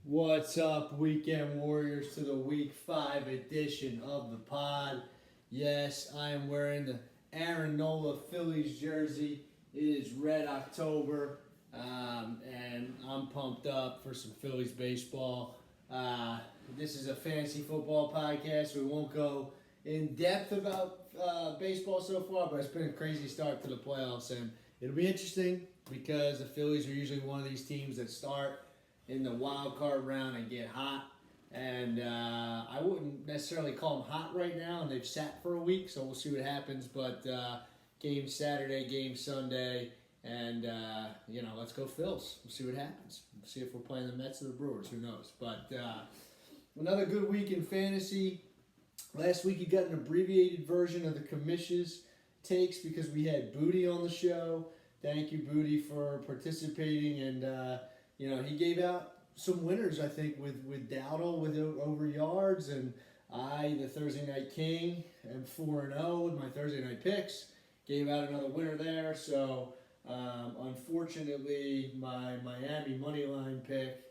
What's up, Weekend Warriors, to the Week 5 edition of the pod. Yes, I am wearing the Aaron Nola Phillies jersey. It is Red October, and I'm pumped up for some Phillies baseball. This is a fantasy football podcast. We won't go in depth about baseball so far, but it's been a crazy start to the playoffs, and it'll be interesting because the Phillies are usually one of these teams that start in the wild card round and get hot. And I wouldn't necessarily call them hot right now, and they've sat for a week, so we'll see what happens. But game Saturday, game Sunday, and let's go Phils. We'll see what happens. We'll see if we're playing the Mets or the Brewers. Who knows? But another good week in fantasy. Last week you got an abbreviated version of the commissions takes because we had Booty on the show. Thank you, Booty, for participating, and he gave out some winners, I think, with Dowdle with over yards, and I, the Thursday Night King, am 4-0 with my Thursday night picks. Gave out another winner there, so unfortunately, my Miami moneyline pick,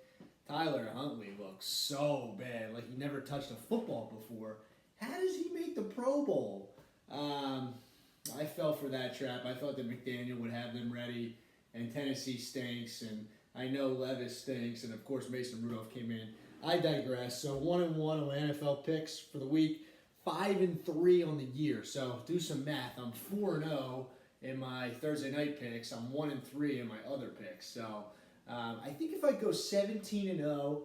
Tyler Huntley, looks so bad. Like he never touched a football before. How does he make the Pro Bowl? I fell for that trap. I thought that McDaniel would have them ready, and Tennessee stinks, and I know Levis stinks, and of course Mason Rudolph came in. I digress. So 1-1 on NFL picks for the week, 5-3 on the year. So do some math. I'm 4-0 in my Thursday night picks. I'm 1-3 in my other picks. So I think if I go 17-0,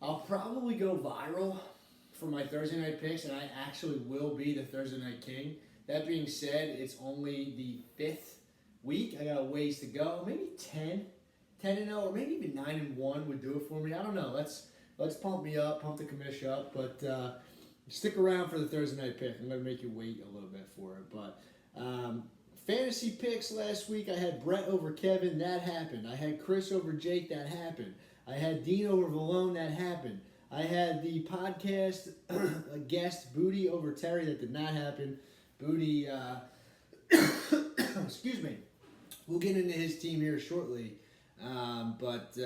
I'll probably go viral for my Thursday night picks, and I actually will be the Thursday Night King. That being said, it's only the 5th week. I got a ways to go. Maybe 10-0, or maybe even 9-1 would do it for me. I don't know. Let's pump me up, pump the commish up, but stick around for the Thursday night pick. I'm gonna make you wait a little bit for it. But fantasy picks last week, I had Brett over Kevin. That happened. I had Chris over Jake. That happened. I had Dean over Valone. That happened. I had the podcast guest Booty over Terry. That did not happen. Booty, excuse me. We'll get into his team here shortly. But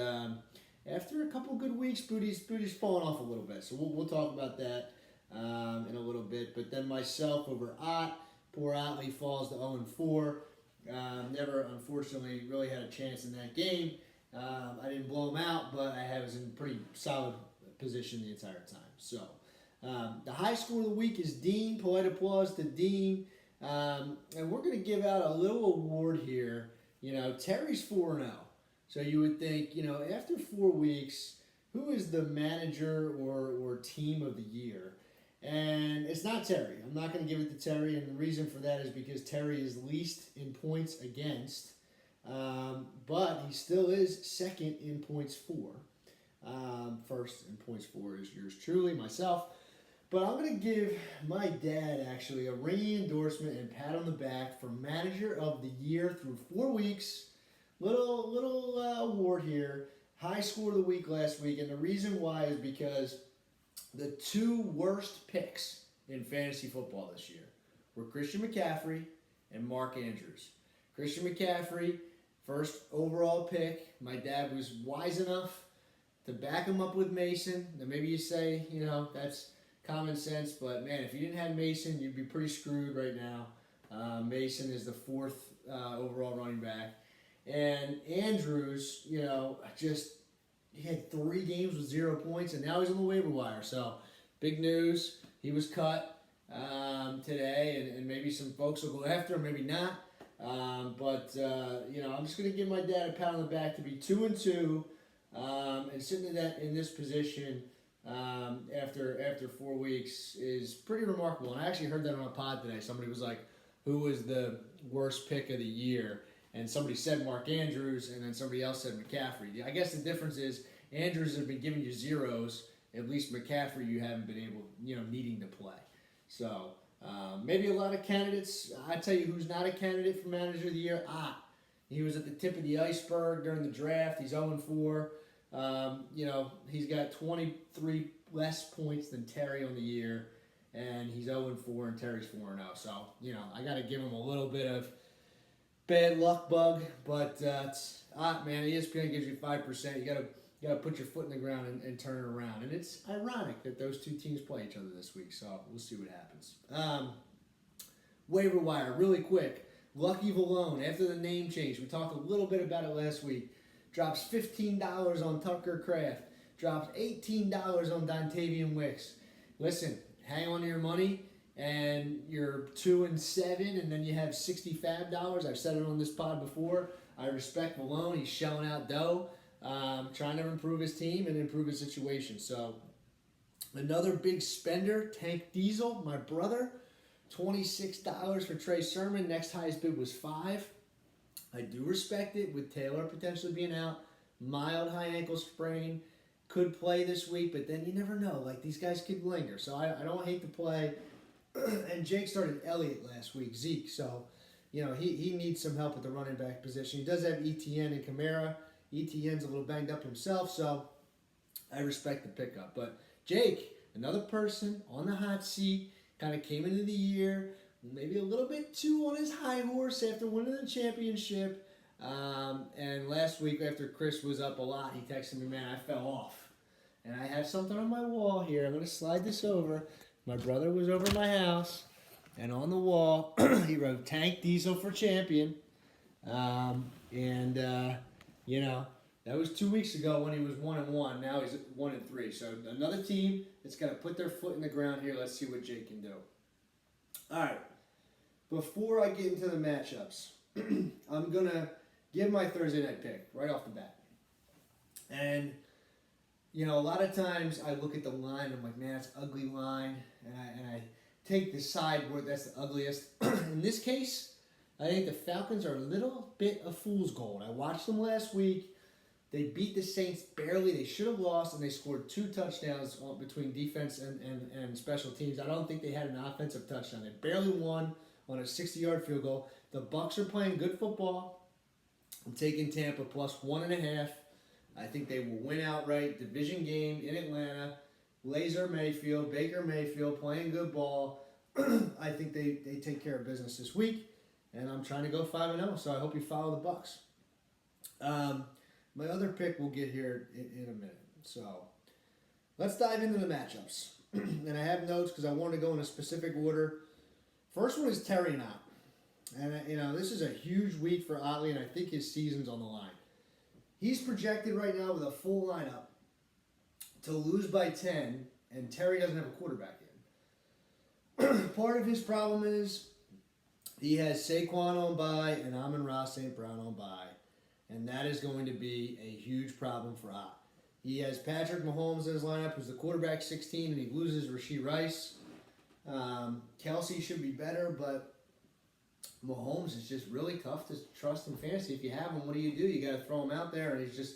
after a couple good weeks, Booty's fallen off a little bit. So we'll talk about that in a little bit. But then myself over Ott. Poor Otley falls to 0-4. Never, unfortunately, really had a chance in that game. I didn't blow him out, but I was in pretty solid position the entire time. So the high score of the week is Dean. Polite applause to Dean. And we're going to give out a little award here. Terry's 4-0. So you would think, after 4 weeks, who is the manager or team of the year? And it's not Terry. I'm not going to give it to Terry, and the reason for that is because Terry is least in points against, but he still is second in points for. First in points for is yours truly, myself. But I'm going to give my dad, actually, a ringing endorsement and pat on the back for Manager of the Year through 4 weeks. Little award here. High score of the week last week, and the reason why is because the 2 worst picks in fantasy football this year were Christian McCaffrey and Mark Andrews. Christian McCaffrey, first overall pick. My dad was wise enough to back him up with Mason. Now maybe you say, that's common sense, but man, if you didn't have Mason, you'd be pretty screwed right now. Mason is the 4th overall running back. And Andrews, he had 3 games with 0 points, and now he's on the waiver wire. So, big news. He was cut today, and maybe some folks will go after him, maybe not. I'm just going to give my dad a pat on the back to be 2-2 and sitting in this position after 4 weeks is pretty remarkable. And I actually heard that on a pod today. Somebody was like, who was the worst pick of the year? And somebody said Mark Andrews, and then somebody else said McCaffrey. I guess the difference is Andrews has been giving you zeros. At least McCaffrey you haven't been able, needing to play. So maybe a lot of candidates. I tell you who's not a candidate for Manager of the Year. He was at the tip of the iceberg during the draft. He's 0-4. He's got 23 less points than Terry on the year, and he's 0-4, and Terry's 4-0. So I got to give him a little bit of bad luck bug, but man, ESPN gives you 5%. You got to you got to put your foot in the ground and turn it around. And it's ironic that those two teams play each other this week, so we'll see what happens. Waiver wire, really quick. Lucky Valone, after the name change, we talked a little bit about it last week, drops $15 on Tucker Kraft, drops $18 on Dontavian Wicks. Listen, hang on to your money, and you're 2-7, and then you have $65. I've said it on this pod before. I respect Valone. He's shelling out dough, trying to improve his team and improve his situation. So another big spender, Tank Diesel, my brother, $26 for Trey Sermon. Next highest bid was $5. I do respect it with Taylor potentially being out. Mild high ankle sprain. Could play this week, but then you never know. Like, these guys could linger. So I don't hate the play. And Jake started Elliott last week, Zeke. So, you know, he needs some help at the running back position. He does have ETN and Kamara. ETN's a little banged up himself, so I respect the pickup. But Jake, another person on the hot seat, kind of came into the year maybe a little bit too on his high horse after winning the championship. And last week after Chris was up a lot, he texted me, man, I fell off. And I have something on my wall here. I'm going to slide this over. My brother was over my house, and on the wall, he wrote Tank Diesel for champion. You know, that was 2 weeks ago when he was 1-1. Now he's 1-3. So another team that's got to put their foot in the ground here. Let's see what Jake can do. All right. Before I get into the matchups, I'm going to give my Thursday night pick right off the bat. And, you know, a lot of times I look at the line, I'm like, man, that's an ugly line. And I take the side where that's the ugliest. In this case, I think the Falcons are a little bit of fool's gold. I watched them last week. They beat the Saints barely. They should have lost, and they scored 2 touchdowns between defense and special teams. I don't think they had an offensive touchdown. They barely won on a 60-yard field goal. The Bucs are playing good football. I'm taking Tampa plus 1.5. I think they will win outright. Division game in Atlanta. Baker Mayfield playing good ball. I think they take care of business this week. And I'm trying to go 5-0, so I hope you follow the Bucs. My other pick we'll get here in a minute. So let's dive into the matchups. And I have notes because I want to go in a specific order. First one is Terry and Ott. And, you know, this is a huge week for Otley, and I think his season's on the line. He's projected right now with a full lineup to lose by 10, and Terry doesn't have a quarterback in. Part of his problem is he has Saquon on bye and Amon-Ra St. Brown on bye. And that is going to be a huge problem for Ott. He has Patrick Mahomes in his lineup, who's the quarterback 16, and he loses Rashee Rice. Kelsey should be better, but Mahomes is just really tough to trust in fantasy. If you have him, what do? You got to throw him out there, and he's just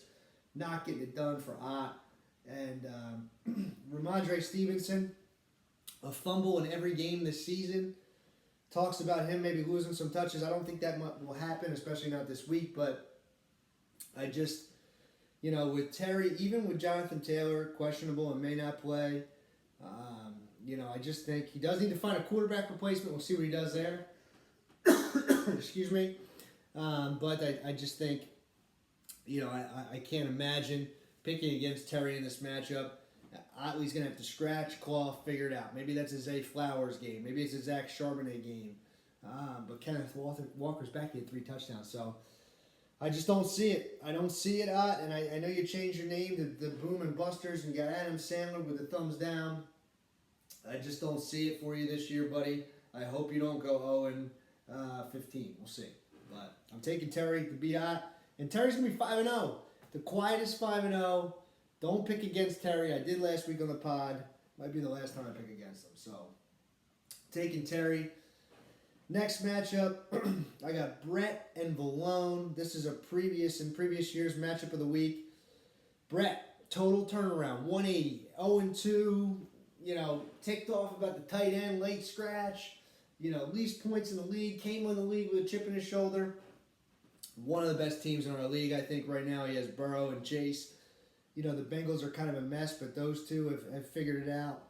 not getting it done for Ott. And Ramondre Stevenson, a fumble in every game this season. Talks about him maybe losing some touches. I don't think that will happen, especially not this week, but I just, you know, with Terry, even with Jonathan Taylor, questionable and may not play, you know, I just think he does need to find a quarterback replacement. We'll see what he does there. Excuse me. But I just think, you know, I can't imagine picking against Terry in this matchup. Otley's going to have to scratch, claw, figure it out. Maybe that's a Zay Flowers game. Maybe it's a Zach Charbonnet game. But Kenneth Walker's back. He had 3 touchdowns. So I just don't see it. I don't see it, Ott. And I know you changed your name to the Boom and Busters and you got Adam Sandler with the thumbs down. I just don't see it for you this year, buddy. I hope you don't go 0-15. We'll see. But I'm taking Terry to beat Ott. And Terry's going to be 5-0. The quietest 5-0. Don't pick against Terry. I did last week on the pod. Might be the last time I pick against him. So, taking Terry. Next matchup, I got Brett and Valone. This is a previous year's matchup of the week. Brett, total turnaround, 180, 0-2. You know, ticked off about the tight end, late scratch. You know, least points in the league. Came in the league with a chip in his shoulder. One of the best teams in our league, I think, right now. He has Burrow and Chase. You know, the Bengals are kind of a mess, but those two have figured it out.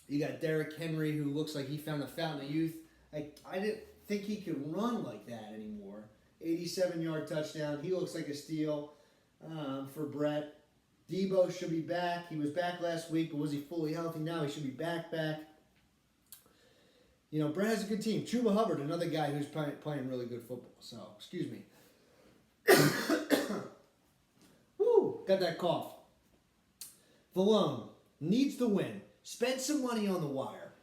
You got Derrick Henry, who looks like he found the fountain of youth. I didn't think he could run like that anymore. 87-yard touchdown. He looks like a steal for Brett. Debo should be back. He was back last week, but was he fully healthy? Now he should be back. You know, Brett has a good team. Chuba Hubbard, another guy who's playing really good football. So, excuse me. Woo, got that cough. Valone needs the win. Spent some money on the wire.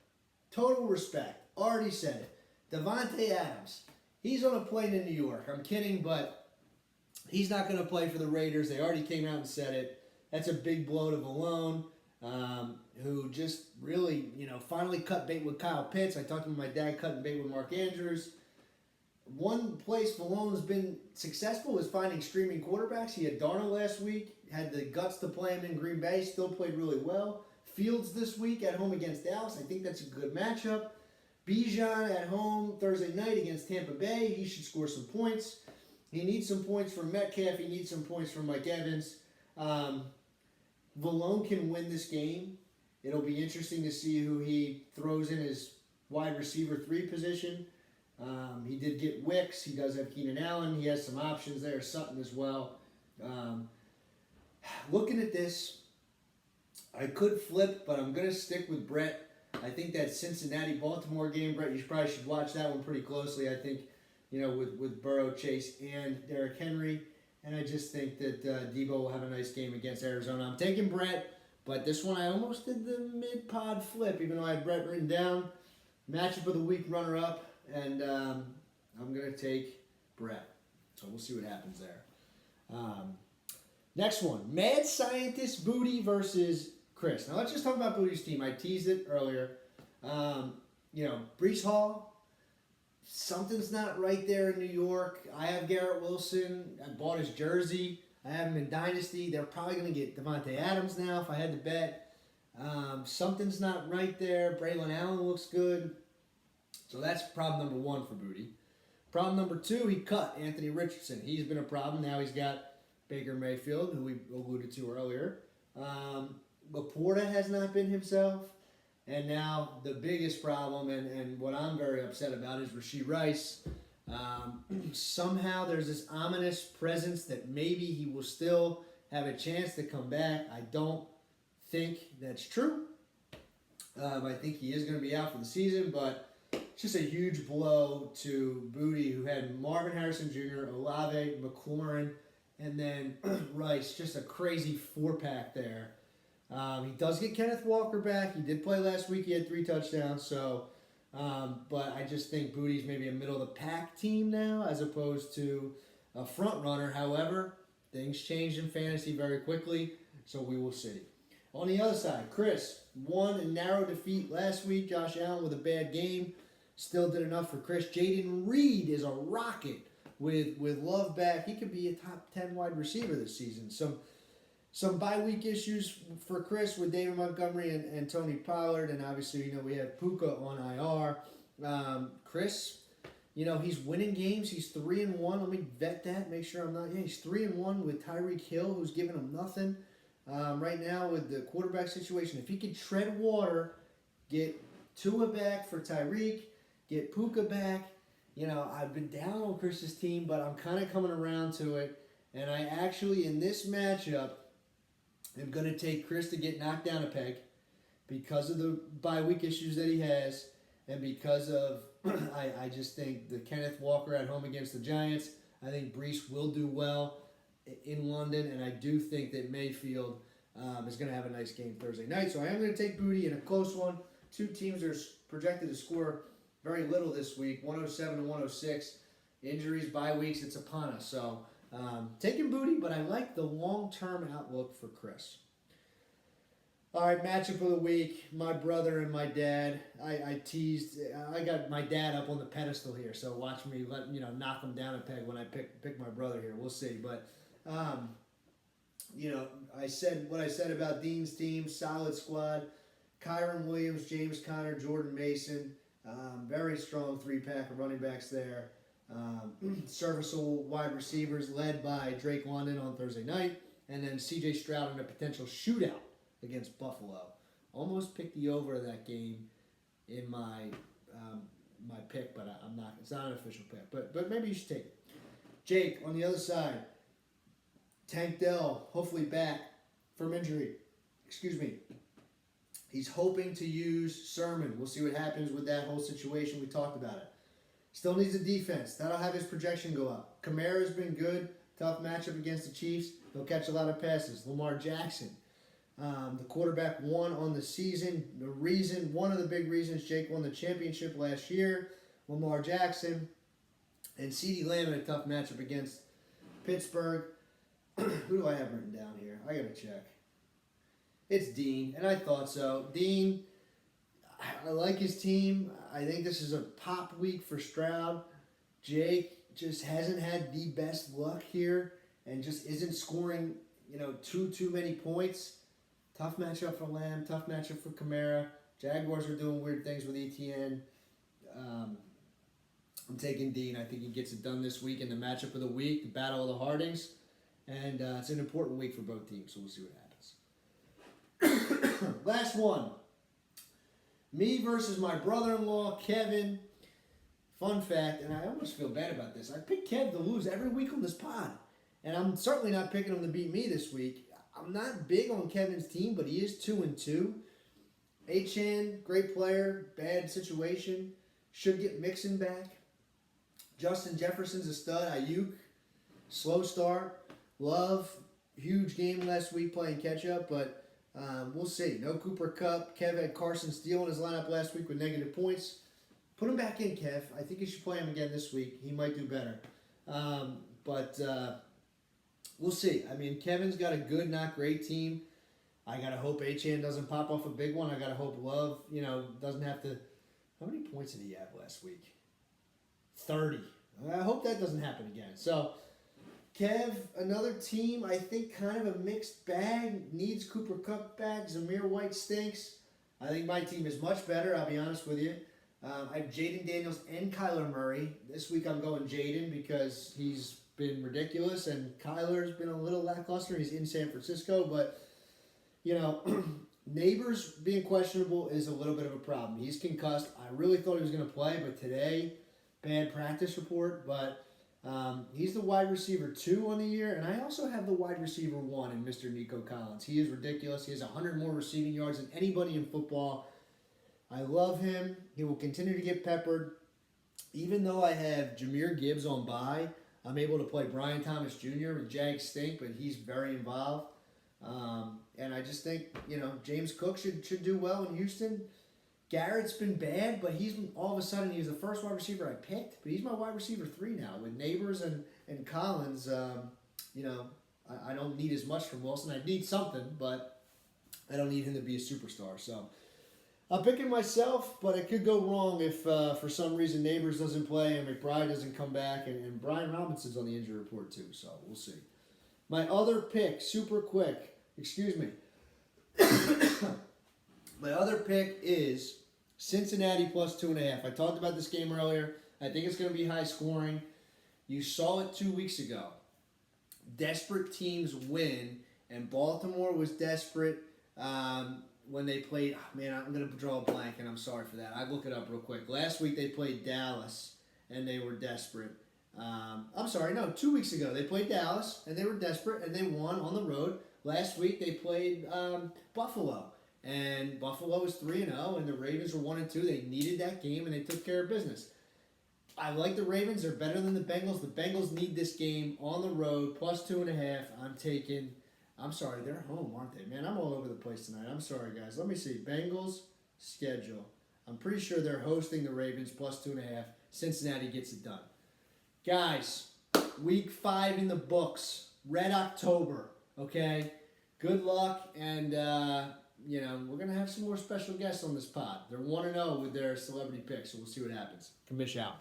Total respect. Already said it. Davante Adams. He's on a plane in New York. I'm kidding, but he's not going to play for the Raiders. They already came out and said it. That's a big blow to Valone, who just really, finally cut bait with Kyle Pitts. I talked to my dad cutting bait with Mark Andrews. One place Valone's been successful is finding streaming quarterbacks. He had Darnold last week, had the guts to play him in Green Bay, still played really well. Fields this week at home against Dallas. I think that's a good matchup. Bijan at home Thursday night against Tampa Bay. He should score some points. He needs some points from Metcalf. He needs some points from Mike Evans. Valone can win this game. It'll be interesting to see who he throws in his wide receiver 3 position. He did get Wicks. He does have Keenan Allen. He has some options there. Sutton as well. Looking at this, I could flip, but I'm going to stick with Brett. I think that Cincinnati-Baltimore game, Brett, you probably should watch that one pretty closely. I think, with Burrow, Chase, and Derrick Henry. And I just think that Debo will have a nice game against Arizona. I'm taking Brett, but this one I almost did the mid-pod flip, even though I had Brett written down. Matchup of the week runner-up, and I'm going to take Brett. So we'll see what happens there. Next one, Mad Scientist Booty versus Chris. Now let's just talk about Booty's team. I teased it earlier. Breece Hall, something's not right there in New York. I have Garrett Wilson. I bought his jersey. I have him in Dynasty. They're probably going to get Davante Adams now if I had to bet. Something's not right there. Braylon Allen looks good. So that's problem number 1 for Booty. Problem number 2, he cut Anthony Richardson. He's been a problem. Now he's got Baker Mayfield, who we alluded to earlier. Laporta has not been himself. And now the biggest problem, and what I'm very upset about, is Rashee Rice. Somehow there's this ominous presence that maybe he will still have a chance to come back. I don't think that's true. I think he is going to be out for the season, but it's just a huge blow to Booty, who had Marvin Harrison Jr., Olave, McLaurin, and then Rice. Just a crazy 4-pack there. He does get Kenneth Walker back. He did play last week. He had 3 touchdowns. So, but I just think Booty's maybe a middle-of-the-pack team now as opposed to a front runner. However, things change in fantasy very quickly, so we will see. On the other side, Chris won a narrow defeat last week. Josh Allen with a bad game. Still did enough for Chris. Jaden Reed is a rocket with Love back. He could be a top 10 wide receiver this season. Some bye-week issues for Chris with David Montgomery and Tony Pollard. And obviously, we have Puka on IR. Chris, he's winning games. He's 3-1. Let me vet that, make sure I'm not. Yeah, he's 3-1 with Tyreek Hill, who's giving him nothing. Right now with the quarterback situation, if he could tread water, get Tua back for Tyreek, get Puka back. I've been down on Chris's team, but I'm kind of coming around to it. And I actually, in this matchup, am going to take Chris to get knocked down a peg because of the bye week issues that he has, and because of, I just think the Kenneth Walker at home against the Giants. I think Breece will do well in London, and I do think that Mayfield is going to have a nice game Thursday night. So I am going to take Booty in a close one. 2 teams are projected to score very little this week, 107 to 106. Injuries, bye weeks, it's upon us. So taking Booty, but I like the long-term outlook for Chris. All right, matchup of the week, my brother and my dad. I teased, I got my dad up on the pedestal here, so watch me knock him down a peg when I pick my brother here. We'll see. But, I said what I said about Dean's team, solid squad. Kyron Williams, James Conner, Jordan Mason, very strong 3-pack of running backs there. Serviceable wide receivers led by Drake London on Thursday night, and then C.J. Stroud in a potential shootout against Buffalo. Almost picked the over of that game in my my pick, but I'm not. It's not an official pick, but maybe you should take it. Jake on the other side. Tank Dell hopefully back from injury. Excuse me. He's hoping to use Sermon. We'll see what happens with that whole situation. We talked about it. Still needs a defense. That'll have his projection go up. Kamara's been good. Tough matchup against the Chiefs. He'll catch a lot of passes. Lamar Jackson, the quarterback, won on the season. One of the big reasons Jake won the championship last year. Lamar Jackson and CeeDee Lamb in a tough matchup against Pittsburgh. Who do I have written down here? I gotta check. It's Dean, and I thought so. Dean, I like his team. I think this is a pop week for Stroud. Jake just hasn't had the best luck here and just isn't scoring, too many points. Tough matchup for Lamb, tough matchup for Kamara. Jaguars are doing weird things with ETN. I'm taking Dean. I think he gets it done this week in the matchup of the week, the Battle of the Hardings. And it's an important week for both teams, so we'll see what happens. Last one. Me versus my brother-in-law, Kevin. Fun fact, and I almost feel bad about this. I pick Kev to lose every week on this pod. And I'm certainly not picking him to beat me this week. I'm not big on Kevin's team, but he is 2-2. Achane, great player, bad situation. Should get Mixon back. Justin Jefferson's a stud. Ayuk, slow start. Love, huge game last week playing catch-up, but we'll see. No Cooper Kupp. Kev had Carson Steele in his lineup last week with negative points. Put him back in, Kev. I think you should play him again this week. He might do better. But we'll see. I mean, Kevin's got a good, not great team. I got to hope Achane doesn't pop off a big one. I got to hope Love, doesn't have to. How many points did he have last week? 30. I hope that doesn't happen again. So, Kev, another team, I think kind of a mixed bag. Needs Cooper Kupp back. Zamir White stinks. I think my team is much better, I'll be honest with you. I have Jaden Daniels and Kyler Murray. This week I'm going Jaden because he's been ridiculous, and Kyler's been a little lackluster. He's in San Francisco, but, Neighbors being questionable is a little bit of a problem. He's concussed. I really thought he was going to play, but today, bad practice report, but he's the wide receiver 2 on the year, and I also have the wide receiver 1 in Mr. Nico Collins. He is ridiculous. He has 100 more receiving yards than anybody in football. I love him. He will continue to get peppered. Even though I have Jahmyr Gibbs on bye, I'm able to play Brian Thomas Jr. with Jags stink, but he's very involved. And I just think, James Cook should do well in Houston. Garrett's been bad, but all of a sudden he's the first wide receiver I picked, but he's my wide receiver 3 now. With Neighbors and Collins, I don't need as much from Wilson. I need something, but I don't need him to be a superstar. So I'm picking myself, but it could go wrong if for some reason Neighbors doesn't play and McBride doesn't come back, and Brian Robinson's on the injury report too, so we'll see. My other pick, super quick, excuse me. My other pick is Cincinnati plus 2.5. I talked about this game earlier. I think it's going to be high scoring. You saw it 2 weeks ago. Desperate teams win, and Baltimore was desperate when they played. Oh, man, I'm going to draw a blank, and I'm sorry for that. I look it up real quick. Last week they played Dallas, and they were desperate. 2 weeks ago they played Dallas, and they were desperate, and they won on the road. Last week they played Buffalo. And Buffalo was 3-0, and the Ravens were 1-2. They needed that game, and they took care of business. I like the Ravens. They're better than the Bengals. The Bengals need this game on the road, plus 2.5. I'm sorry, they're home, aren't they? Man, I'm all over the place tonight. I'm sorry, guys. Let me see. Bengals schedule. I'm pretty sure they're hosting the Ravens, plus 2.5. Cincinnati gets it done. Guys, week 5 in the books. Red October, okay? Good luck, and we're going to have some more special guests on this pod. They're 1-0 with their celebrity picks, so we'll see what happens. Kamish out.